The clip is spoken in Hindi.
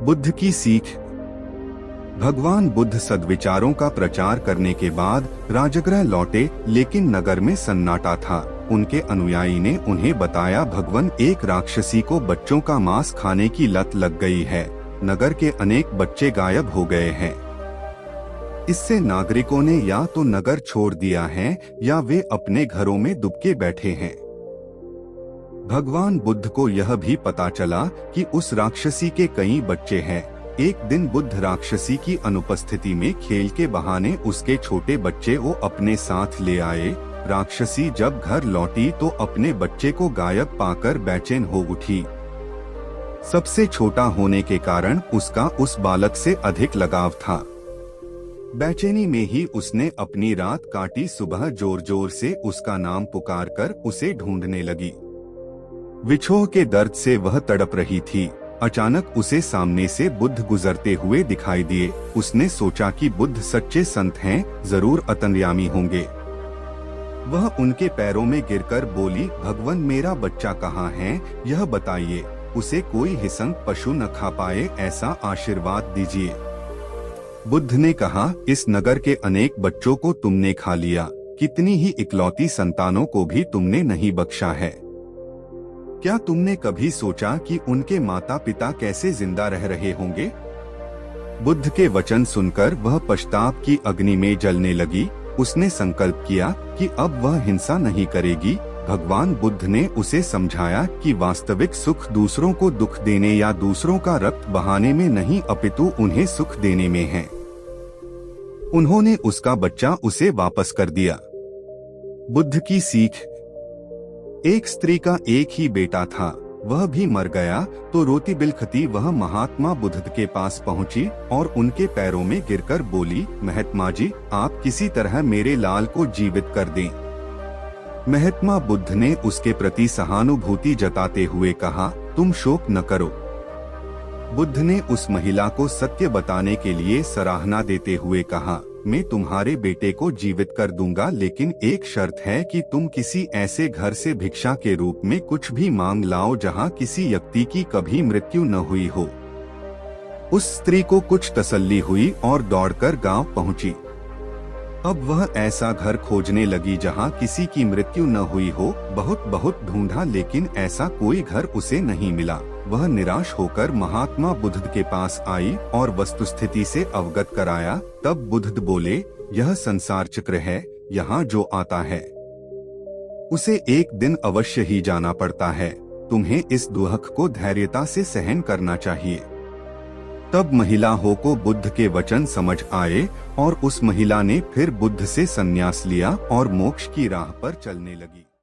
बुद्ध की सीख। भगवान बुद्ध सद्विचारों का प्रचार करने के बाद राजगृह लौटे, लेकिन नगर में सन्नाटा था। उनके अनुयायी ने उन्हें बताया, भगवान एक राक्षसी को बच्चों का मांस खाने की लत लग गई है। नगर के अनेक बच्चे गायब हो गए हैं। इससे नागरिकों ने या तो नगर छोड़ दिया है या वे अपने घरों में दुबके बैठे हैं। भगवान बुद्ध को यह भी पता चला कि उस राक्षसी के कई बच्चे हैं। एक दिन बुद्ध राक्षसी की अनुपस्थिति में खेल के बहाने उसके छोटे बच्चे को अपने साथ ले आए। राक्षसी जब घर लौटी तो अपने बच्चे को गायब पाकर बेचैन हो उठी। सबसे छोटा होने के कारण उसका उस बालक से अधिक लगाव था। बेचैनी में ही उसने अपनी रात काटी। सुबह जोर जोर से उसका नाम पुकारकर उसे ढूंढने लगी। विछोह के दर्द से वह तड़प रही थी। अचानक उसे सामने से बुद्ध गुजरते हुए दिखाई दिए। उसने सोचा कि बुद्ध सच्चे संत हैं, जरूर अंतर्यामी होंगे। वह उनके पैरों में गिरकर बोली, भगवान मेरा बच्चा कहाँ है, यह बताइए। उसे कोई हिंसक पशु न खा पाए, ऐसा आशीर्वाद दीजिए। बुद्ध ने कहा, इस नगर के अनेक बच्चों को तुमने खा लिया, कितनी ही इकलौती संतानों को भी तुमने नहीं बख्शा है। क्या तुमने कभी सोचा कि उनके माता पिता कैसे जिंदा रह रहे होंगे? बुद्ध के वचन सुनकर वह पश्चाताप की अग्नि में जलने लगी। उसने संकल्प किया कि अब वह हिंसा नहीं करेगी। भगवान बुद्ध ने उसे समझाया कि वास्तविक सुख दूसरों को दुख देने या दूसरों का रक्त बहाने में नहीं, अपितु उन्हें सुख देने में है। उन्होंने उसका बच्चा उसे वापस कर दिया। बुद्ध की सीख। एक स्त्री का एक ही बेटा था, वह भी मर गया तो रोती बिलखती वह महात्मा बुद्ध के पास पहुंची और उनके पैरों में गिरकर बोली, महात्मा जी, आप किसी तरह मेरे लाल को जीवित कर दें। महात्मा बुद्ध ने उसके प्रति सहानुभूति जताते हुए कहा, तुम शोक न करो। बुद्ध ने उस महिला को सत्य बताने के लिए सराहना देते हुए कहा, मैं तुम्हारे बेटे को जीवित कर दूंगा, लेकिन एक शर्त है कि तुम किसी ऐसे घर से भिक्षा के रूप में कुछ भी मांग लाओ जहां किसी व्यक्ति की कभी मृत्यु न हुई हो। उस स्त्री को कुछ तसल्ली हुई और दौड़कर गांव पहुंची। अब वह ऐसा घर खोजने लगी जहां किसी की मृत्यु न हुई हो। बहुत ढूंढा, लेकिन ऐसा कोई घर उसे नहीं मिला। वह निराश होकर महात्मा बुद्ध के पास आई और वस्तुस्थिति से अवगत कराया। तब बुद्ध बोले, यह संसार चक्र है, यहाँ जो आता है उसे एक दिन अवश्य ही जाना पड़ता है। तुम्हें इस दुख को धैर्यता से सहन करना चाहिए। तब महिला हो को बुद्ध के वचन समझ आए और उस महिला ने फिर बुद्ध से संन्यास लिया और मोक्ष की राह पर चलने लगी।